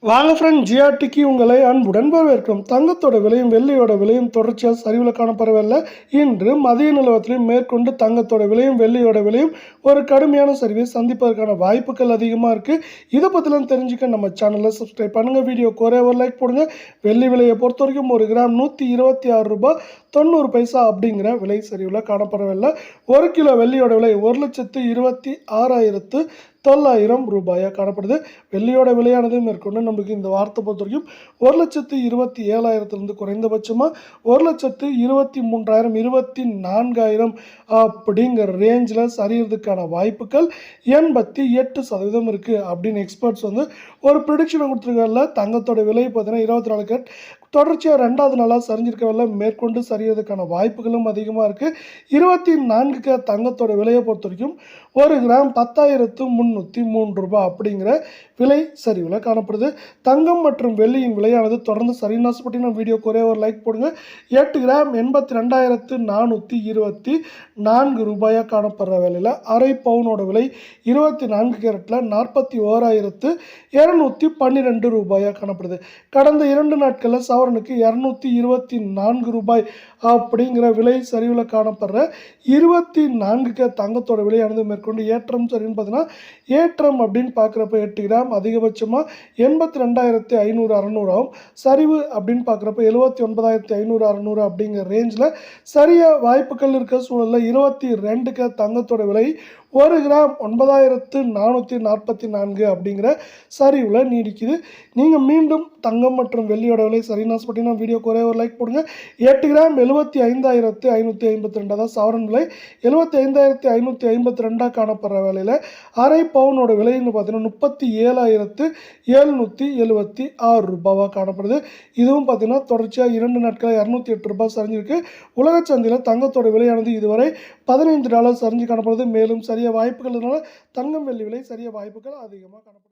வாங்க ஃப்ரெண்ட், ஜிஆர்டிக்கு உங்களை அன்புடன் வரவேற்கிறோம். தங்கத்தோட விலையும் வெள்ளியோட விலையும் தொடர்ச்சியாக சரிவில் காணப்படவில்லை. இன்று மதிய நிலவரத்திலையும் மேற்கொண்டு தங்கத்தோட விலையும் வெள்ளியோட விலையும் ஒரு கடுமையான சரிவை சந்திப்பதற்கான வாய்ப்புகள் அதிகமாக இருக்குது. இதை பற்றிலாம் தெரிஞ்சுக்க நம்ம சேனலை சப்ஸ்கிரைப் பண்ணுங்கள். வீடியோ ஒரே ஒரு லைக் போடுங்க. வெள்ளி விலையை பொறுத்த வரைக்கும் 1 கிராம் 126 ரூபாய் 90 பைசா அப்படிங்கிற விலை சரிவில் காணப்படவில்லை. 1 கிலோ வெள்ளியோட விலை 1,26,900 ரூபாயாக காணப்படுது. வெள்ளியோட விலையானது மேற்கொண்டு நமக்கு இந்த வாரத்தை பொறுத்த வரைக்கும் 1,27,000 குறைந்தபட்சமாக 1,23,000 24,000 அப்படிங்கிற ரேஞ்சில் சரியறதுக்கான வாய்ப்புகள் 88% இருக்குது அப்படின்னு எக்ஸ்பர்ட்ஸ் ஒரு ப்ரிடிக்ஷனை கொடுத்துருக்காங்க. தங்கத்தோட விலை பார்த்தீங்கன்னா 24 கேரட் தொடர்ச்சியாக 2வது நாளாக சரிஞ்சிருக்கவில்லை. மேற்கொண்டு சரியறதுக்கான வாய்ப்புகளும் அதிகமாக இருக்குது. 24 கேரட் தங்கத்தோட விலையை பொறுத்த வரைக்கும் 1 கிராம் 10,303 ரூபாய் அப்படிங்கிற விலை சரிவில் காணப்படுது. தங்கம் மற்றும் வெள்ளியின் விலையானது தொடர்ந்து சரின்னு ஆசைப்பட்டீங்கன்னா வீடியோக்கு ஒரே ஒரு லைக் போடுங்க. 8 கிராம் 82,424 ரூபாயாக காணப்படுற வேலையில் அரை பவுனோட விலை 24 கேரட்டில் 41,212 ரூபாயாக காணப்படுது. கடந்த 2 நாட்களில் சவரனுக்கு 224 ரூபாய் அப்படிங்கிற விலை சரிவில் காணப்படுற 24 கேரட் தங்கத்தோட விலையானது மேற்கொண்டு ஏற்றம் சரின்னு பார்த்தீங்கன்னா ஏற்றம் அப்படின்னு பார்க்குறப்ப 8 கிராம் அதிகபட்சமாக 82,500 600 சரிவு அப்படின்னு பார்க்குறப்ப 79,500 600 அப்படிங்கிற ரேஞ்சில் சரியாக வாய்ப்புகள் இருக்க சூழலில் 22 கேரட் தங்கத்தோட விலை 1 கிராம் 9,444 அப்படிங்கிற சரிவில் நீடிக்குது. நீங்கள் மீண்டும் தங்கம் மற்றும் வெள்ளியோட விலை சரின்னு ஆசைப்பட்டீங்கன்னா வீடியோக்கு ஒரே ஒரு லைக் போடுங்க. 8 கிராம் 75,552 அதாவது சவரன் விலை 75,552 காணப்படுற வேலையில் அரை பவுனோட விலைன்னு பார்த்தீங்கன்னா 37,776 ரூபாவாக காணப்படுது. இதுவும் பார்த்தீங்கன்னா தொடர்ச்சியாக 2 நாட்களில் 208 ரூபாய் சரிஞ்சிருக்கு. உலக சந்தையில் தங்கத்தோட விலையானது இதுவரை $15 சரிஞ்சு காணப்படுது. மேலும் சரியாக வாய்ப்புகள் தங்கம் வெள்ளி விலை சரிய வாய்ப்புகள் அதிகமாக காணப்படுது.